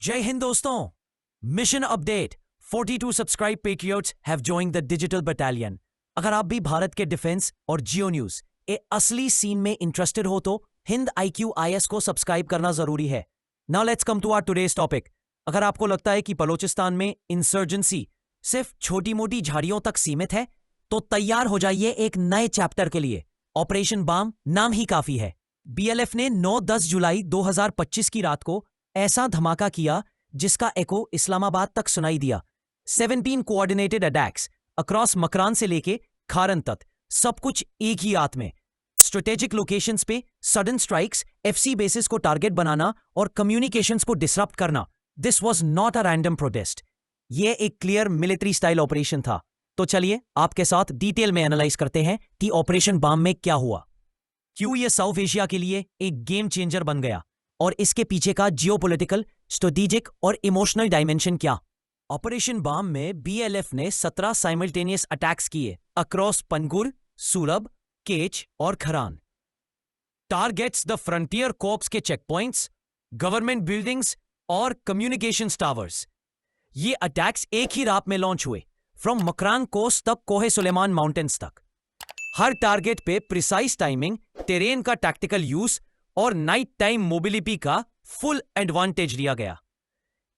जय हिंद दोस्तों, mission update 42 subscribe patriots have joined the digital battalion. अगर आप भी भारत के डिफेंस और जियो न्यूज ए असली सीन में इंटरेस्टेड हो तो हिंद IQIS को सब्सक्राइब करना जरूरी है। Now let's come to our today's topic. अगर आपको लगता है कि बलूचिस्तान में इंसर्जेंसी सिर्फ छोटी मोटी झाड़ियों तक सीमित है तो तैयार हो जाइए एक नए चैप्टर के लिए। ऑपरेशन बाम नाम ही काफी है। BLF ने 9-10 जुलाई 2025 की रात को ऐसा धमाका किया जिसका एको इस्लामाबाद तक सुनाई दिया। 17 कोऑर्डिनेटेड अटैक्स अक्रॉस मकरान से लेके खारन तक, सब कुछ एक ही रात में। स्ट्रेटेजिक लोकेशंस पे सडन स्ट्राइक्स, FC बेसिस को टारगेट बनाना और कम्युनिकेशंस को डिसरप्ट करना। This was not a random protest, ये एक क्लियर मिलिट्री स्टाइल ऑपरेशन था। तो चलिए आपके साथ डिटेल में एनालाइज करते हैं कि ऑपरेशन बाम में क्या हुआ, क्यों ये साउथ एशिया के लिए एक गेम चेंजर बन गया और इसके पीछे का जियोपॉलिटिकल, स्ट्रेटेजिक और इमोशनल डायमेंशन क्या। ऑपरेशन बाम में BLF ने 17 साइमल्टेनियस अटैक्स किए अक्रॉस पनगुर, सूरब, केच और खरान। टारगेट्स द फ्रंटियर कॉर्प्स के चेक पॉइंट्स, गवर्नमेंट बिल्डिंग्स और कम्युनिकेशंस टावर्स। ये अटैक्स एक ही रात में लॉन्च हुए, फ्रॉम मकरान कोस्ट तक कोहे सुलेमान माउंटेन्स तक। हर टारगेट पे प्रिसाइज टाइमिंग, टेरेन का टैक्टिकल यूज और नाइट टाइम मोबिलिटी का फुल एडवांटेज लिया गया।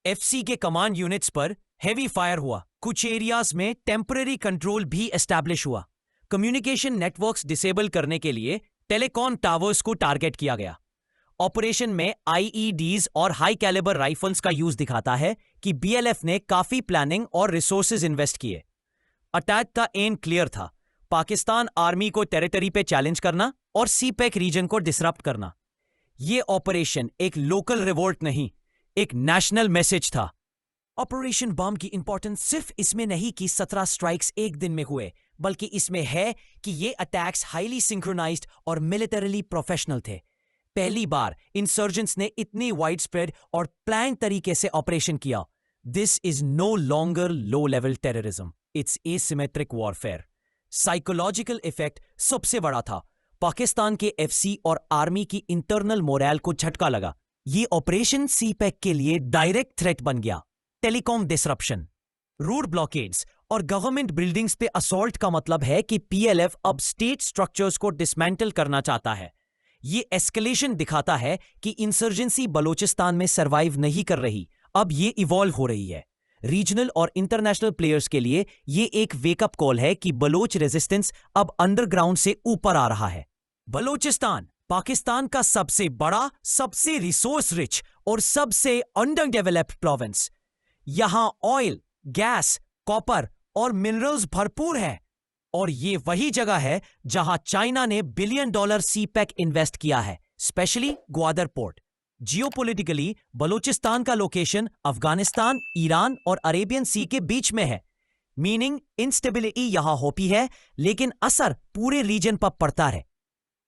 FC के कमांड यूनिट्स पर हेवी फायर हुआ, कुछ एरियाज में टेम्पररी कंट्रोल भी एस्टैब्लिश हुआ। कम्युनिकेशन नेटवर्क्स डिसेबल करने के लिए टेलीकॉम टावर्स को टारगेट किया गया। ऑपरेशन में IEDs और हाई कैलिबर राइफल्स का यूज दिखाता है कि BLF ने काफी प्लानिंग और रिसोर्सेज इन्वेस्ट किए। अटैक का एम क्लियर था, पाकिस्तान आर्मी को टेरिटरी पे चैलेंज करना और CPEC रीजन को डिसरप्ट करना। यह ऑपरेशन एक लोकल रिवोल्ट नहीं, एक नेशनल मैसेज था। ऑपरेशन बम की इंपॉर्टेंस सिर्फ इसमें नहीं कि 17 स्ट्राइक्स एक दिन में हुए, बल्कि इसमें है कि ये अटैक्स हाईली सिंक्रोनाइज्ड और मिलिटरीली प्रोफेशनल थे। पहली बार इंसर्जेंट्स ने इतनी वाइड स्प्रेड और प्लान तरीके से ऑपरेशन किया। This is no longer low level terrorism, it's asymmetric warfare. Psychological effect सबसे बड़ा था। पाकिस्तान के FC और आर्मी की इंटरनल मोरल को झटका लगा। ये ऑपरेशन CPEC के लिए डायरेक्ट थ्रेट बन गया। टेलीकॉम डिसरप्शन, रोड ब्लॉकेड्स और गवर्नमेंट बिल्डिंग्स पे असॉल्ट का मतलब है कि PLF अब स्टेट स्ट्रक्चर्स को डिसमेंटल करना चाहता है। ये एस्केलेशन दिखाता है कि इंसर्जेंसी बलूचिस्तान में सरवाइव नहीं कर रही, अब ये इवॉल्व हो रही है। रीजनल और इंटरनेशनल प्लेयर्स के लिए ये एक वेकअप कॉल है कि बलोच रेजिस्टेंस अब अंडरग्राउंड से ऊपर आ रहा है। बलूचिस्तान पाकिस्तान का सबसे बड़ा, सबसे रिसोर्स रिच और सबसे अंडर डेवलप्ड प्रोविंस। यहां ऑयल, गैस, कॉपर और मिनरल्स भरपूर है, और ये वही जगह है जहां चाइना ने $1 बिलियन CPEC इन्वेस्ट किया है, specially Gwadar port. Geopolitically Balochistan का लोकेशन अफगानिस्तान, ईरान और अरेबियन सी के बीच में है, मीनिंग इंस्टेबिलिटी यहां होती है लेकिन असर पूरे रीजन पर पड़ता है।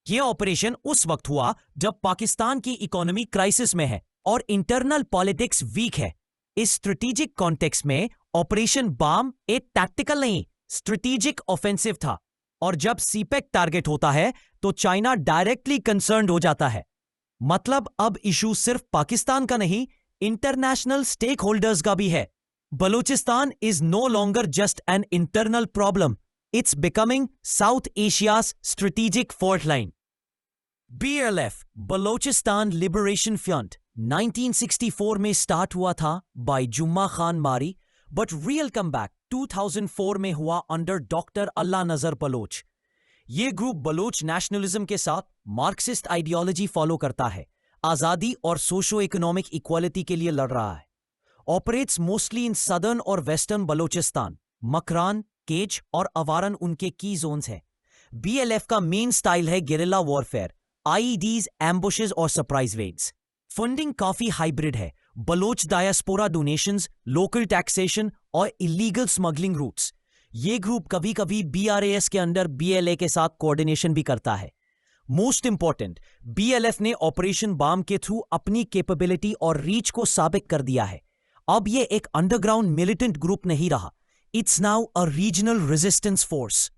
यह ऑपरेशन उस वक्त हुआ जब पाकिस्तान की इकोनॉमी क्राइसिस में है और इंटरनल पॉलिटिक्स वीक है। इस स्ट्रेटेजिक कॉन्टेक्स्ट में ऑपरेशन बाम एक टैक्टिकल नहीं, स्ट्रेटेजिक ऑफेंसिव था। और जब CPEC टारगेट होता है तो चाइना डायरेक्टली कंसर्न्ड हो जाता है। मतलब अब इशू सिर्फ पाकिस्तान का नहीं, इंटरनेशनल स्टेक होल्डर्स का भी है। Balochistan is no longer just an internal problem, it's becoming South Asia's strategic fault line. BLF Balochistan liberation front 1964 में स्टार्ट हुआ था बाय जुम्मा खान मारी, बट रियल कमबैक 2004 में हुआ अंडर डॉक्टर अल्लाह नजर बलोच। ये ग्रुप बलोच नेशनलिज्म के साथ मार्क्सिस्ट आइडियोलॉजी फॉलो करता है, आजादी और सोशो इकोनॉमिक इक्वालिटी के लिए लड़ रहा है। ऑपरेट्स मोस्टली इन सदर्न और वेस्टर्न बलोचिस्तान, मकरान, केच और अवारन उनके की जोन्स हैं। BLF का मेन स्टाइल है गेरिल्ला वॉरफेयर, IEDs, एम्बुशेस और सरप्राइज रेड्स। फंडिंग काफी हाइब्रिड है, Baloch diaspora donations, local taxation और इलीगल स्मगलिंग रूट्स। ये ग्रुप कभी कभी BRAS के अंडर BLA के साथ कोऑर्डिनेशन भी करता है। मोस्ट इंपॉर्टेंट, BLF ने ऑपरेशन बाम के थ्रू अपनी कैपेबिलिटी और रीच को साबित कर दिया है। अब ये एक अंडरग्राउंड मिलिटेंट ग्रुप नहीं रहा, it's now a regional resistance force.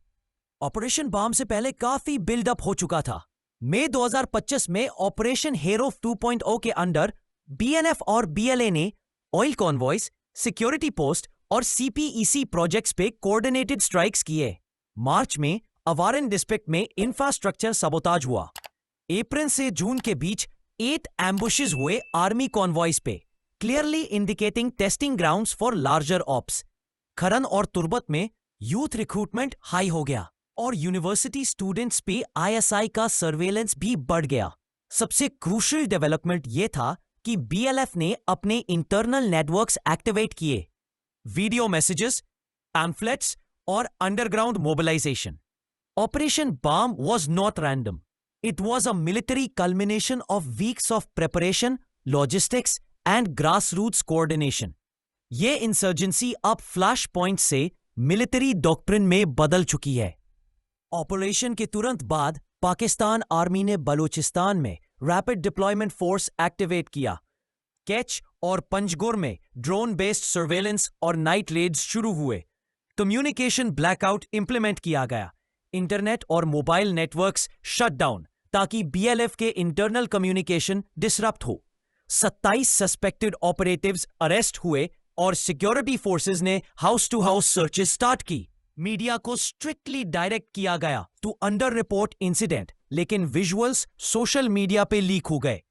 Operation Baam से पहले काफी बिल्डअप हो चुका था। मई 2025 में ऑपरेशन हीरो 2.0 के अंडर BNF और BLA ने ऑयल कॉन्वॉयज, सिक्योरिटी पोस्ट और सीपीईसी प्रोजेक्ट्स पे कोऑर्डिनेटेड स्ट्राइक्स किए। मार्च में अवारन डिस्ट्रिक्ट में इंफ्रास्ट्रक्चर सबोताज हुआ। अप्रैल से जून के बीच 8 एम्बुशेस हुए आर्मी कॉन्वॉयज पे, clearly indicating testing grounds for larger ops. Kharan और तुर्बत में यूथ रिक्रूटमेंट हाई हो गया और यूनिवर्सिटी स्टूडेंट्स पे आईएसआई का सर्वेलेंस भी बढ़ गया। सबसे क्रूशियल डेवलपमेंट यह था कि बीएलएफ ने अपने इंटरनल नेटवर्क्स एक्टिवेट किए। वीडियो मैसेजेस, पैम्फलेट्स और underground mobilisation. Operation Baam was not random, it was a military culmination of weeks of preparation, logistics and grassroots coordination. यह इंसर्जेंसी अब फ्लैश पॉइंट से मिलिट्री डॉक्ट्रिन में बदल चुकी है। ऑपरेशन के तुरंत बाद पाकिस्तान आर्मी ने बलूचिस्तान में रैपिड डिप्लॉयमेंट फोर्स एक्टिवेट किया। कैच और पंजगुर में ड्रोन बेस्ड सर्वेलेंस और नाइट रेड्स शुरू हुए। कम्युनिकेशन ब्लैकआउट इंप्लीमेंट किया गया। इंटरनेट और मोबाइल नेटवर्क्स शट डाउन ताकि बीएलएफ के इंटरनल कम्युनिकेशन डिसरप्ट हो। 27 सस्पेक्टेड ऑपरेटिव्स अरेस्ट हुए और सिक्योरिटी फोर्सेस ने house to house searches start की। मीडिया को स्ट्रिक्टली डायरेक्ट किया गया टू अंडर रिपोर्ट इंसिडेंट, लेकिन विजुअल्स सोशल मीडिया पे लीक हो गए।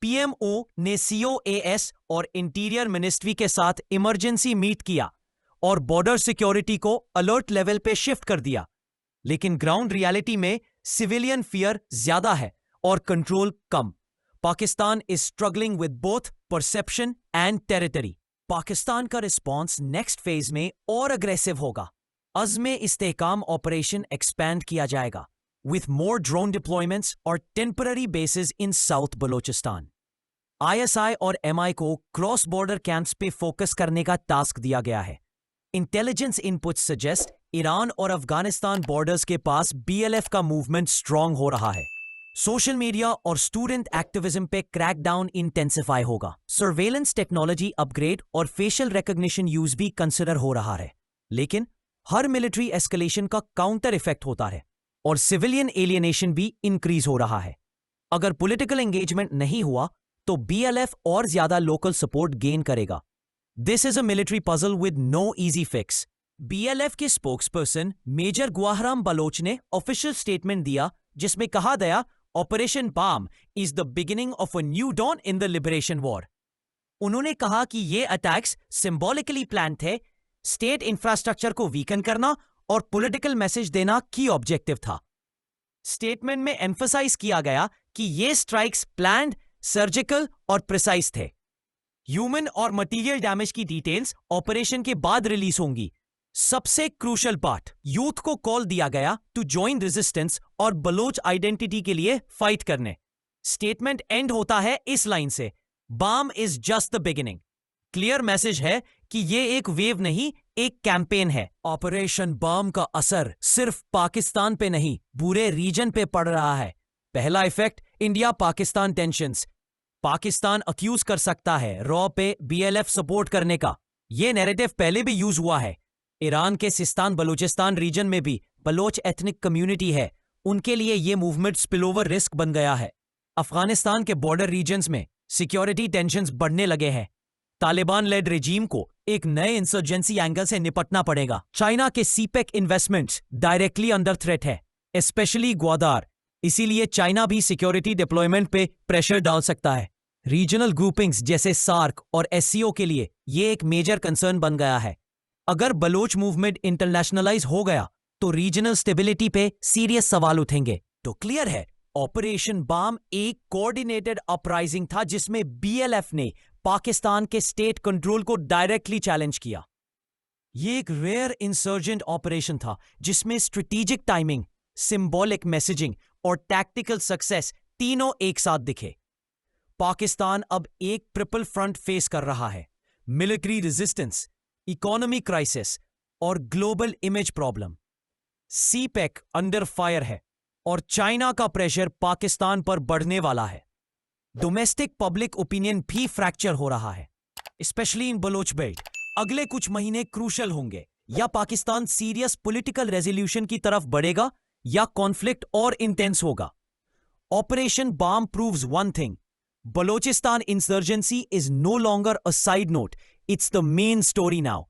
पीएमओ ने सीओएएस और इंटीरियर मिनिस्ट्री के साथ इमरजेंसी मीट किया और बॉर्डर सिक्योरिटी को अलर्ट लेवल पे शिफ्ट कर दिया। लेकिन ग्राउंड रियलिटी में सिविलियन फियर ज्यादा है और control come. Pakistan is struggling with both perception and territory. Pakistan का रिस्पॉन्स नेक्स्ट फेज में और अग्रेसिव होगा। अज़्मे इस्तेहकाम ऑपरेशन एक्सपैंड किया जाएगा with more drone deployments और temporary bases in South Balochistan. ISI और MI को क्रॉस बॉर्डर कैंप्स पे फोकस करने का टास्क दिया गया है। इंटेलिजेंस इनपुट्स सजेस्ट ईरान और अफगानिस्तान बॉर्डर्स के पास BLF का मूवमेंट स्ट्रांग हो रहा है। सोशल मीडिया और स्टूडेंट एक्टिविज्म पे क्रैकडाउन इंटेंसिफाई होगा। सर्वेलेंस टेक्नोलॉजी अपग्रेड और फेशियल रिकॉग्निशन यूज भी कंसिडर हो रहा है। लेकिन हर मिलिट्री एस्केलेशन का काउंटर इफेक्ट होता है और सिविलियन एलियनेशन भी इंक्रीज हो रहा है। अगर पॉलिटिकल एंगेजमेंट नहीं हुआ तो बीएलएफ और ज्यादा लोकल सपोर्ट गेन करेगा। This is a military puzzle with no easy fix. BLF के स्पोक्सपर्सन मेजर गुआहराम बलोच ने ऑफिशियल स्टेटमेंट दिया जिसमें कहा गया operation Baam is the beginning of a new dawn in the liberation war. उन्होंने कहा कि ये अटैक्स सिंबॉलिकली प्लान थे, स्टेट इंफ्रास्ट्रक्चर को वीकन करना और पॉलिटिकल मैसेज देना की ऑब्जेक्टिव था। स्टेटमेंट में एम्फसाइज किया गया कि ये स्ट्राइक्स प्लान्ड, सर्जिकल और प्रिसाइज थे। ह्यूमन और मटेरियल डैमेज की डिटेल्स ऑपरेशन के बाद रिलीज होंगी। सबसे क्रूशियल पार्ट, यूथ को कॉल दिया गया टू जॉइन रेजिस्टेंस और बलोच आइडेंटिटी के लिए फाइट करने। स्टेटमेंट एंड होता है इस लाइन से, Baam is just the beginning. Clear message है कि ये एक वेव नहीं, एक कैंपेन है। ऑपरेशन बाम का असर सिर्फ पाकिस्तान पे नहीं, पूरे रीजन पे पड़ रहा है। पहला effect, India Pakistan tensions. Pakistan accuse कर सकता है रॉ पे बीएलएफ सपोर्ट करने का। ये नैरेटिव पहले भी यूज हुआ है। ईरान के सिस्तान बलूचिस्तान रीजन में भी बलोच एथनिक कम्युनिटी है, उनके लिए ये मूवमेंट स्पिलओवर रिस्क बन गया है। अफगानिस्तान के बॉर्डर रीजन्स में सिक्योरिटी टेंशंस बढ़ने लगे हैं। तालिबान लेड रेजीम को एक नए इंसर्जेंसी एंगल से निपटना पड़ेगा। चाइना के CPEC investments directly under threat है, स्पेशली ग्वादार। इसीलिए चाइना भी सिक्योरिटी डिप्लॉयमेंट पे प्रेशर डाल सकता है। रीजनल ग्रुपिंग्स जैसे सार्क और एससीओ के लिए ये एक मेजर कंसर्न बन गया है। अगर बलोच मूवमेंट इंटरनेशनलाइज हो गया तो रीजनल स्टेबिलिटी पे सीरियस सवाल उठेंगे। तो क्लियर है, ऑपरेशन बाम एक कोऑर्डिनेटेड अपराइजिंग था जिसमें बीएलएफ ने पाकिस्तान के स्टेट कंट्रोल को डायरेक्टली चैलेंज किया। यह एक रेयर इंसर्जेंट ऑपरेशन था जिसमें स्ट्रेटेजिक टाइमिंग, सिंबॉलिक मैसेजिंग और टैक्टिकल सक्सेस तीनों एक साथ दिखे। पाकिस्तान अब एक ट्रिपल फ्रंट फेस कर रहा है, मिलिट्री रेजिस्टेंस, इकोनॉमी क्राइसिस और global image problem. CPEC under fire है और चाइना का प्रेशर पाकिस्तान पर बढ़ने वाला है। डोमेस्टिक पब्लिक ओपिनियन भी फ्रैक्चर हो रहा है, स्पेशली इन बलोच बेल्ट। अगले कुछ महीने क्रूशल होंगे। या पाकिस्तान सीरियस पॉलिटिकल रेजोल्यूशन की तरफ बढ़ेगा या कॉन्फ्लिक्ट और इंटेंस होगा। Operation Baam proves one thing, Balochistan insurgency is no longer a side note, it's the main story now.